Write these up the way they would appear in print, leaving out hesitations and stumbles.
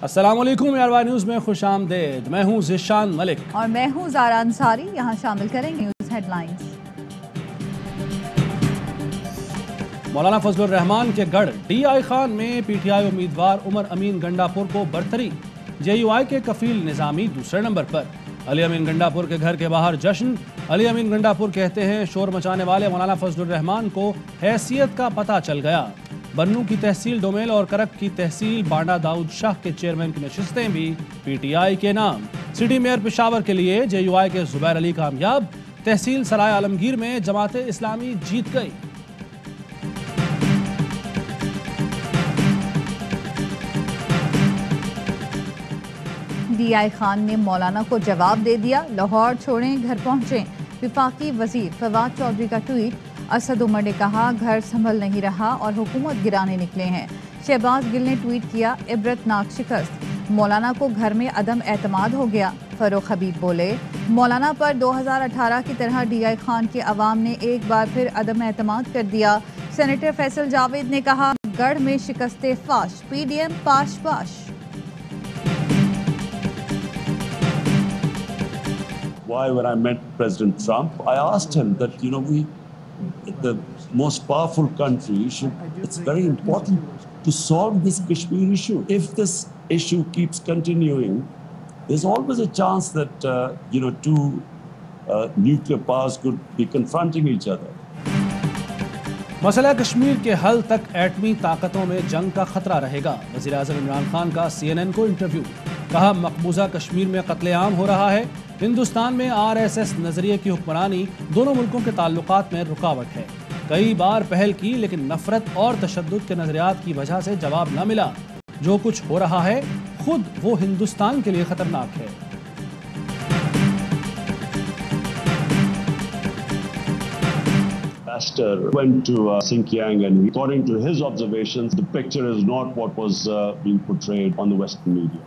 अस्सलाम वालेकुम यारवा न्यूज़ में खुश आमदेद। मैं हूँ ज़िशान मलिक और मैं हूँ ज़ारा अंसारी। यहाँ शामिल करेंगे न्यूज़ हेडलाइंस। मौलाना फजलुर रहमान के गढ़ DI खान में PTI उम्मीदवार उमर अमीन गंडापुर को बरतरी। JUI के कफील निज़ामी दूसरे नंबर पर। अली अमीन गंडापुर के घर के बाहर जश्न। अली अमीन गंडापुर कहते हैं शोर मचाने वाले मौलाना फजलुर रहमान को हैसियत का पता चल गया। बन्नू की तहसील डोमेल और करक की तहसील बांडा दाऊद शाह के चेयरमैन की नशिस्तें भी PTI के नाम। सिटी मेयर पेशावर के लिए JUI के जुबैर अली कामयाब। तहसील सराय आलमगीर में जमाते इस्लामी जीत गई। DI खान ने मौलाना को जवाब दे दिया। लाहौर छोड़ें घर पहुंचे। विफाकी वजीर फवाद चौधरी का ट्वीट। असद उमर ने कहा घर संभल नहीं रहा और हुकूमत गिराने निकले हैं। शहबाज गिल ने ट्वीट किया इबरतनाक शिकस्त। मौलाना को घर में अदम एतमाद हो गया। फरोख हबीब बोले मौलाना पर 2018 की तरह DI खान के अवाम ने एक बार फिर अदम एतमाद कर दिया। सेनेटर फैसल जावेद ने कहा गढ़ में शिकस्ते फाश PDM पाश पाश। Why, when I met President Trump, I asked him that, the most powerful country it's very important to solve this Kashmir issue. If this issue keeps continuing, there's always a chance that, two nuclear powers could be confronting each other. मसला कश्मीर के हल तक एटमी ताकतों में जंग का खतरा रहेगा। वज़ीर आज़म इमरान खान का CNN को इंटरव्यू। कहा मकबूजा कश्मीर में कत्लेआम हो रहा है। हिंदुस्तान में RSS नजरिए की हुक्मरानी दोनों मुल्कों के ताल्लुकात में रुकावट है। कई बार पहल की लेकिन नफरत और तशद्दुद के नजरियात की वजह से जवाब न मिला। जो कुछ हो रहा है खुद वो हिंदुस्तान के लिए खतरनाक है। Ambassador went to Xinjiang and according to his observations, the picture is not what was being portrayed on the Western media.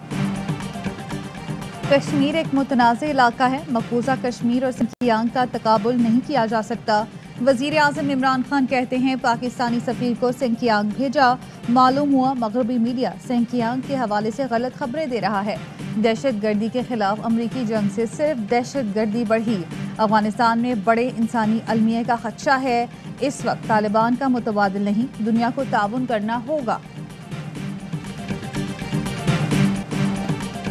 Kashmir एक मुतनाज़ इलाका है। मकबूजा कश्मीर और सिंकियांग का तकाबुल नहीं किया जा सकता। वज़ीर आज़म इमरान खान कहते हैं पाकिस्तानी सफ़ीर को सिंकियांग भेजा। मालूम हुआ मगरबी मीडिया सिंकियांग के हवाले से गलत खबरें दे रहा है। दहशत गर्दी के खिलाफ अमरीकी जंग से सिर्फ दहशत गर्दी बढ़ी। अफगानिस्तान में बड़े इंसानी अलमिया का खदशा है। इस वक्त तालिबान का मुतबादिल नहीं, दुनिया को ताउन करना होगा।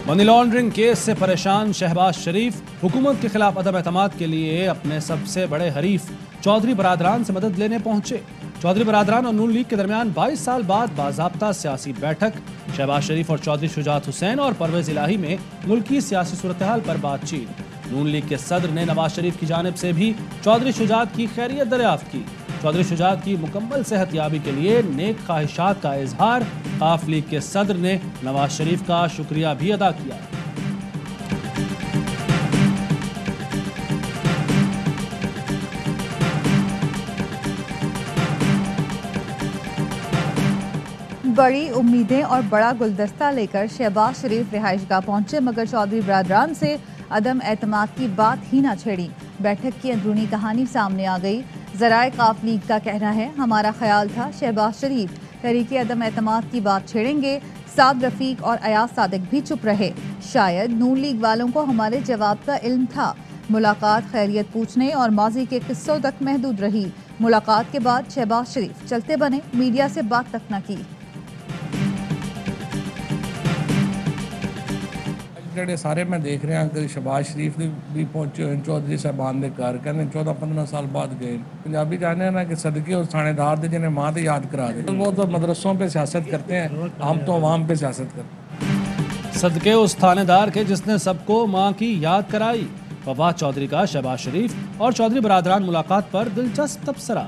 मनी लॉन्ड्रिंग केस से परेशान शहबाज शरीफ हुकूमत के खिलाफ अदम एतमाद के लिए अपने सबसे बड़े हरीफ चौधरी बरादरान से मदद लेने पहुंचे। चौधरी बरादरान और नून लीग के दरमियान 22 साल बाद बाज़ाब्ता सियासी बैठक। शहबाज शरीफ और चौधरी शुजात हुसैन और परवेज इलाही में मुल्की सियासी सूरत हाल पर बातचीत। नून लीग के सदर ने नवाज शरीफ की जानिब से भी चौधरी शुजात की खैरियत दरियाफ्त की। चौधरी शुजात की मुकम्मल सेहतयाबी के लिए नेक ख्वाहिशात का इजहार। काफ लीग के सदर ने नवाज शरीफ का शुक्रिया भी अदा किया। बड़ी उम्मीदें और बड़ा गुलदस्ता लेकर शहबाज शरीफ रिहाइशगाह पहुंचे मगर चौधरी बरादरान से अदम एतमाद की बात ही ना छेड़ी। बैठक की अंदरूनी कहानी सामने आ गई। ज़राए काफ लीग का कहना है हमारा ख्याल था शहबाज शरीफ तहरीक अदम एतमाद की बात छेड़ेंगे। साद रफीक और अयाज सादिक भी चुप रहे। शायद नून लीग वालों को हमारे जवाब का इल्म था। मुलाकात खैरियत पूछने और माजी के किस्सों तक महदूद रही। मुलाकात के बाद शहबाज शरीफ चलते बने, मीडिया से बात तक न की। सारे मैं देख रहा कि शहबाज शरीफ भी पहुंचे हुए चौधरी साहबान के घर कहने 14-15 साल बाद गए। पंजाबी जाने हैं ना कि सदके और थानेदार थे जिन्हें माँ तो याद करा दे। वो तो मदरसों पे सियासत करते हैं, हम तो अवाम पे सियासत करते हैं। सदके उस थानेदार के जिसने सबको माँ की याद कराई। फवाद चौधरी का शहबाज शरीफ और चौधरी बरादरान मुलाकात पर दिलचस्प तबसरा।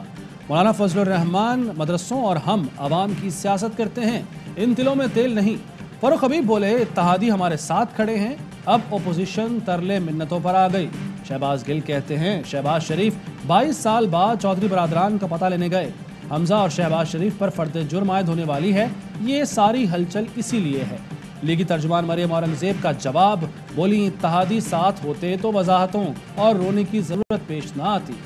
मौलाना फजलुर रहमान मदरसों और हम अवाम की सियासत करते हैं, इन दिलों में तेल नहीं। फरोख हबीब बोले इत्तेहादी हमारे साथ खड़े हैं, अब ओपोजिशन तरले मिन्नतों पर आ गई। शहबाज गिल कहते हैं शहबाज शरीफ 22 साल बाद चौधरी बरादरान का पता लेने गए। हमजा और शहबाज शरीफ पर फर्द जुर्म आयद होने वाली है। ये सारी हलचल इसीलिए है। लीगी तर्जुमान मरियम औरंगजेब का जवाब। बोली इत्तेहादी साथ होते तो वजाहतों और रोने की जरूरत पेश ना आती।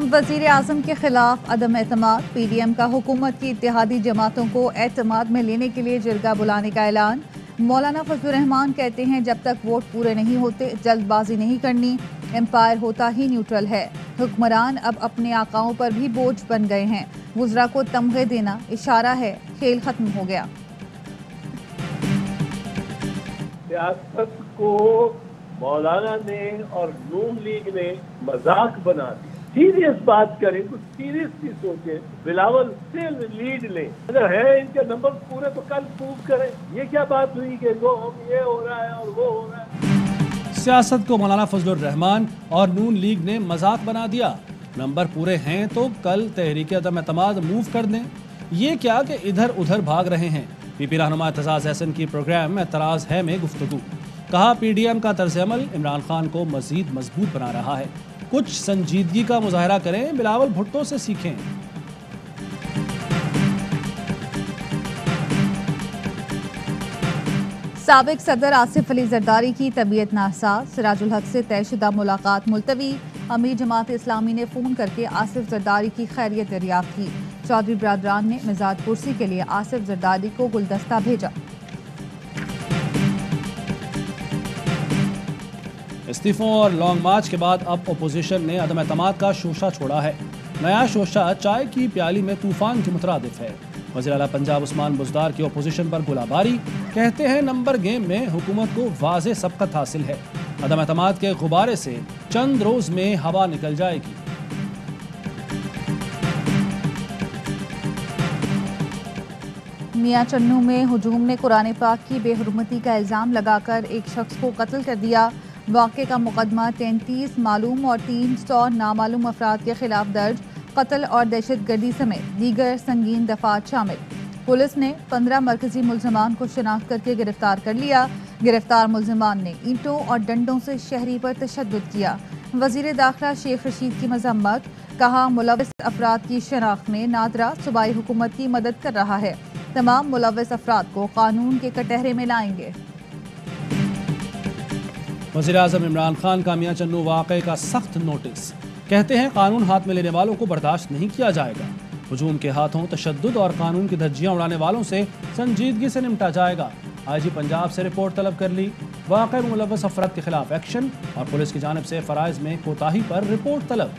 वजीर आजम के खिलाफ अदम एतमाद, पीडीएम का हुकूमत की इत्तेहादी जमातों को एतमाद में लेने के लिए जिरगा बुलाने का ऐलान। मौलाना फजलुर रहमान कहते हैं जब तक वोट पूरे नहीं होते जल्दबाजी नहीं करनी, एम्पायर होता ही न्यूट्रल है। हुक्मरान अब अपने आकाओं पर भी बोझ बन गए हैं, वुज़रा को तमगे देना इशारा है, खेल खत्म हो गया। सियासत को मौलाना ने और नून लीग ने मजाक बना दिया। सीरियस बात करें, कुछ सीरियसली सोचें। बिलावल से लीड लें, अगर है इनके नंबर पूरे तो कल प्रूव करें। ये क्या बात हुई कि वो हम ये हो रहा है और वो हो रहा है। सियासत को मौलाना फजलुर रहमान और नून लीग ने मजाक बना दिया। नंबर पूरे हैं तो कल तहरीक अदम एतमाद मूव कर दें। ये क्या कि इधर उधर भाग रहे हैं। पीपी रहनुमा एतजाज अहसन की प्रोग्राम एतराज़ है में गुफ्तगू। कहा पीडीएम का तर्ज अमल इमरान खान को मजीद मजबूत बना रहा है, कुछ संजीदगी का मुजाहरा करें, बिलावल भुट्टो से सीखें। साबिक सदर आसिफ अली जरदारी की तबीयत नासाज, सिराजुल हक से तयशुदा मुलाकात मुलतवी। अमीर जमात इस्लामी ने फ़ोन करके आसिफ जरदारी की खैरियत दरियाफ्त की। चौधरी बरादरान ने मिजाज कुर्सी के लिए आसिफ जरदारी को गुलदस्ता भेजा। इस्तीफों और लॉन्ग मार्च के बाद अब अपोजिशन ने अदम एतमाद का शोशा छोड़ा है। नया शोशा चाय की प्याली में तूफान के मुतरादिफ है। वज़ीर आला पंजाब उस्मान बुज़दार की अपोजिशन पर गोलाबारी, कहते हैं नंबर गेम में हुकूमत को वाज़े सबकत हासिल है। अदम एतमाद के गुब्बारे से चंद रोज में हवा निकल जाएगी। मियां चन्नू में हुजूम ने कुरान पाक की बेहुरमती का इल्ज़ाम लगाकर एक शख्स को कत्ल कर दिया। वाक़े का मुकदमा 33 मालूम और 300 नामालूम अफराद के खिलाफ दर्ज। कत्ल और दहशतगर्दी समेत दीगर संगीन दफात शामिल। पुलिस ने 15 मरकजी मुल्ज़मान को शनाख्त करके गिरफ्तार कर लिया। गिरफ्तार मुल्ज़मान ने ईंटों और डंडों से शहरी पर तशद्दुद किया। वज़ीर दाखिला शेख रशीद की मजम्मत, कहा मुलव्वस अफराद की शनाख्त में नादरा सूबाई हुकूमत की मदद कर रहा है। तमाम मुलव्वस अफराद को कानून के कटहरे में लाएंगे। वज़ीर आज़म इमरान खान का मियां चन्नू वाक़े का सख्त नोटिस, कहते हैं कानून हाथ में लेने वालों को बर्दाश्त नहीं किया जाएगा। हुजूम के हाथों तशद्दुद और कानून की धज्जियां उड़ाने वालों से संजीदगी से निपटा जाएगा। आईजी पंजाब से रिपोर्ट तलब कर ली। वाक़े में मुलव्वस अफराद के खिलाफ एक्शन और पुलिस की जानिब से फ़राइज़ में कोताही पर रिपोर्ट तलब।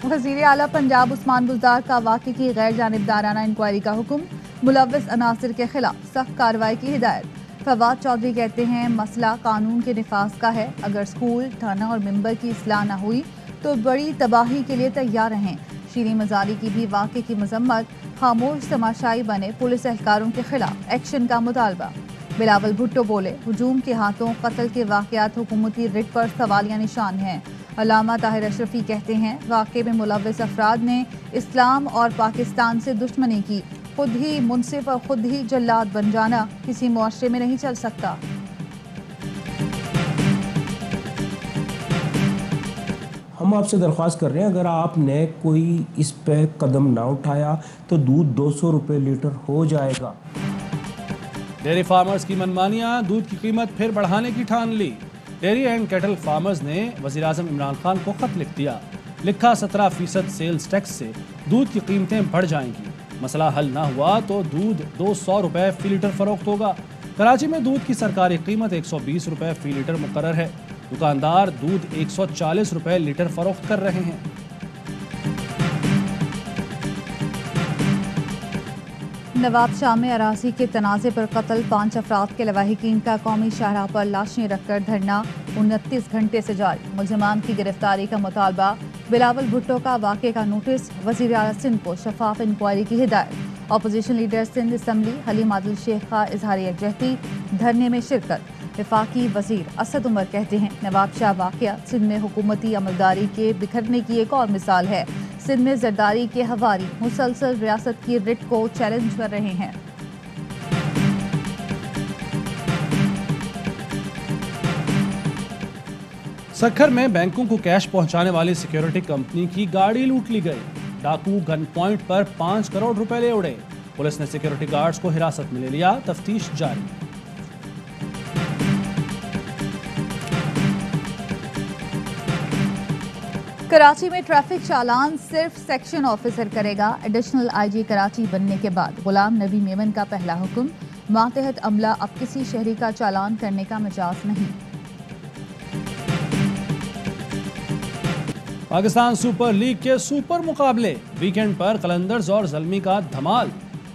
वज़ीर आला पंजाब उस्मान बुज़दार का वाक़े की गैर जानिबदाराना इंक्वायरी का हुक्म। मुलव्वस अनासिर के खिलाफ सख्त कार्रवाई की हिदायत। फवाद चौधरी कहते हैं मसला कानून के निफाज का है। अगर स्कूल, थाना और मेंबर की इस्लाह न हुई तो बड़ी तबाही के लिए तैयार रहें। शीरी मजारी की भी वाक़े की मजम्मत, खामोश तमाशाई बने पुलिस एहलकारों के खिलाफ एक्शन का मुतालबा। बिलावल भुट्टो बोले हुजूम के हाथों कत्ल के वाक़यात हुकूमती रिट पर सवालिया निशान हैं। अल्लामा ताहिर अशरफी कहते हैं वाक़े में मुलव्वस अफराद ने इस्लाम और पाकिस्तान से दुश्मनी की। खुद ही मुनसिफ और खुद ही जल्लाद बन जाना किसी मुआशरे में नहीं चल सकता। हम आपसे दरख्वास्त कर रहे हैं, अगर आपने कोई इस पे कदम ना उठाया तो दूध 200 रुपये लीटर हो जाएगा। डेयरी फार्मर्स की मनमानियां, दूध की कीमत फिर बढ़ाने की ठान ली। डेयरी एंड कैटल फार्मर्स ने वज़ीर आज़म इमरान खान को खत लिख दिया। लिखा 17% सेल्स टैक्स से दूध की कीमतें बढ़ जाएंगी। मसला हल ना हुआ तो दूध 200 रुपये फी लीटर फरोख्त होगा। कराची में दूध की सरकारी कीमत 120 रुपये फी लीटर मुकर्रर है। दुकानदार दूध 140 रुपये लीटर फरोख्त कर रहे हैं। नवाब शाह में अराजी के तनाज़े पर कत्ल, 5 अफराद के लवाहिकीन का कौमी शाहराह पर लाशें रखकर धरना 29 घंटे से जारी। मुल्ज़मान की गिरफ्तारी का मुतालबा। बिलावल भुट्टो का वाक़े का नोटिस, वज़ीर आला सिंध को शफाफ इंक्वायरी की हिदायत। Opposition leader Sindh assembly Haleem Adil Sheikh का इजहार यकजहती, धरने में शिरकत। वफाकी वज़ीर असद उमर कहते हैं नवाब शाह वाक़या सिंध में हुकूमती अमलदारी के बिखरने की एक और मिसाल है। सिंध में जरदारी के हवारी मुसलसल रियासत की रिट को चैलेंज कर रहे हैं। सक्खर में बैंकों को कैश पहुंचाने वाली सिक्योरिटी कंपनी की गाड़ी लूट ली गई। डाकू गन पॉइंट पर 5 करोड़ रुपए ले उड़े। पुलिस ने सिक्योरिटी गार्ड्स को हिरासत में ले लिया। तफ्तीश जारी। کراچی میں ٹریفک چالان صرف سیکشن آفیسر کرے گا. ایڈیشنل آئی جی کراچی بننے کے بعد غلام نبی میمن کا پہلا حکم. ماتحت عملہ اب کسی شہری کا چالان کرنے کا مجاز نہیں. پاکستان سپر لیگ کے سپر مقابلے ویکینڈ پر قلندرز اور زلمی کا دھمال.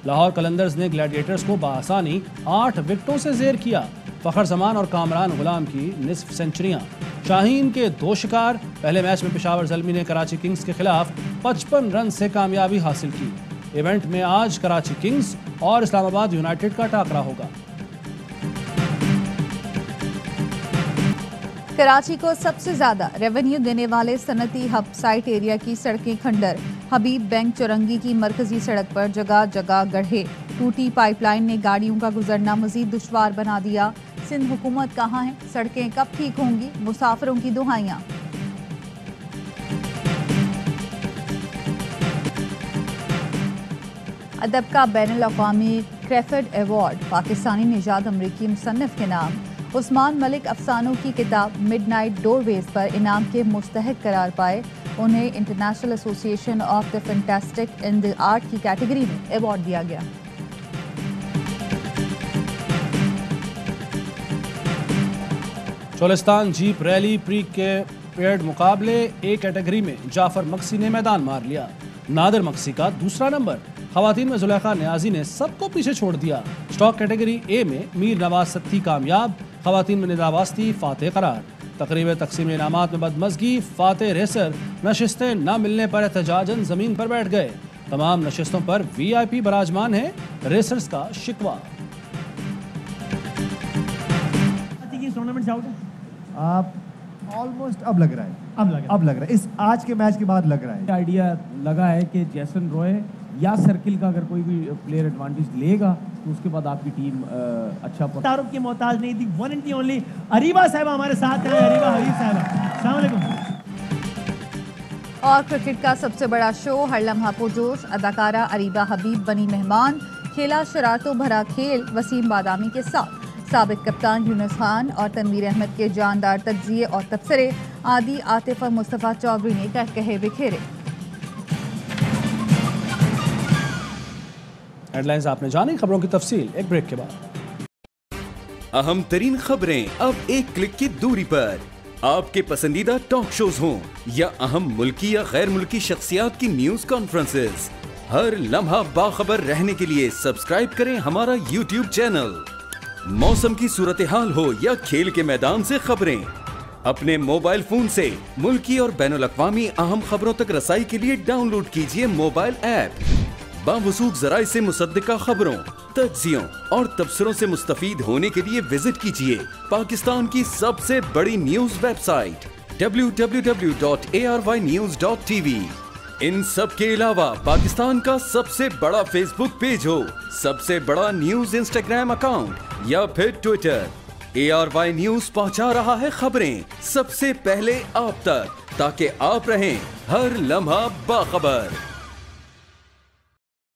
لاہور قلندرز نے گلیڈیٹرز کو بآسانی 8 وکٹوں سے زیر کیا. فخر زمان اور کامران غلام کی نصف سینچریاں. شاہین کے 2 شکار. پہلے میچ میں پشاور زلمی نے کراچی کنگز کے خلاف 55 رن سے کامیابی حاصل کی. ایونٹ میں آج کراچی کنگز اور اسلام آباد یونائٹڈ کا ٹاکرا ہوگا. کراچی کو سب سے زیادہ ریونیو دینے والے صنعتی ہب سائٹ ایریا کی سڑکیں کھنڈر. حبیب بینک چورنگی کی مرکزی سڑک پر جگہ جگہ گڑھے. ٹوٹی پائپ لائن نے گاڑیوں کا گزرنا مزید دشوار بنا دیا. سندھ حکومت کہاں ہے؟ سڑکیں کب ٹھیک ہوں گی؟ مسافروں کی دہائیاں. ادب کا بین الاقوامی کریفرڈ ایوارڈ پاکستانی نژاد امریکی مصنف کے نام. عثمان ملک افسانوں کی کتاب مڈ نائٹ ڈور ویز پر انعام کے مستحق قرار پائے. انہیں انٹرنیشنل ایسوسی ایشن of the fantastic in the art کی کیٹیگری میں ایوارڈ دیا گیا. چولستان جیپ ریلی پری کے پیڈ مقابلے اے کیٹیگری میں جعفر مکسی نے میدان مار لیا. نادر مکسی کا دوسرا نمبر. خواتین میں زلیخا نیازی نے سب کو پیچھے چھوڑ دیا. اسٹاک کیٹیگری اے میں میر نواز ستی کامیاب. خواتین میں ندا واسطی فاتح قرار. تقریب تقسیم انعامات میں بدمزگی. فاتح ریسر نشستیں نہ ملنے پر احتجاجاً زمین پر بیٹھ گئے. تمام نشستوں پر وی آئی پی براجمان ہیں. ریسرز کا شکوہ. آپ آلموسٹ اب لگ رہا ہے اس آج کے میچ کے بعد لگ رہا ہے. آئیڈیا لگا ہے کہ جیسن روئے یا سرکل کا اگر کوئی بھی پلیئر ایڈوانٹیج لے گا تو اس کے بعد آپ کی ٹیم اچھا تعارف کی محتاج نہیں تھی. ون اینڈ اونلی اریبہ صاحبہ ہمارے ساتھ ہیں. اریبہ حبیب صاحبہ السلام علیکم. اور کرکٹ کا سب سے بڑا شو ہر لمحہ پرجوش. اداکارہ اریبہ حبیب بنی مہمان. کھیلا شرارتوں بھرا کھیل وسیم بادامی کے ساتھ. سابق کپتان یونس خان اور تنویر احمد کے جاندار تجزیے اور تبصرے. عادی عاطف اور مصطفیٰ چودھری نے کہے بکھیرے. ہیڈ لائنز آپ نے جانی. خبروں کی تفصیل ایک بریک کے بعد. اہم ترین خبریں اب ایک کلک کی دوری پر. آپ کے پسندیدہ ٹاک شوز ہوں یا اہم ملکی یا غیر ملکی شخصیات کی نیوز کانفرنسز. ہر لمحہ باخبر رہنے کے لیے سبسکرائب کریں ہمارا یوٹیوب چینل. موسم کی صورتحال ہو یا کھیل کے میدان سے خبریں، اپنے موبائل فون سے ملکی اور بین الاقوامی اہم خبروں تک رسائی کے لیے ڈاؤن لوڈ کیجیے موبائل ایپ. باوثوق ذرائع سے مصدقہ خبروں، تجزیوں اور تبصروں سے مستفید ہونے کے لیے وزٹ کیجیے پاکستان کی سب سے بڑی نیوز ویب سائٹ www.arYnews.tv. ان سب کے علاوہ پاکستان کا سب سے بڑا فیس بک پیج ہو، سب سے بڑا نیوز انسٹاگرام اکاؤنٹ یا پھر ٹویٹر. ARY نیوز پہنچا رہا ہے خبریں سب سے پہلے آپ تک تاکہ آپ رہیں ہر لمحہ باخبر.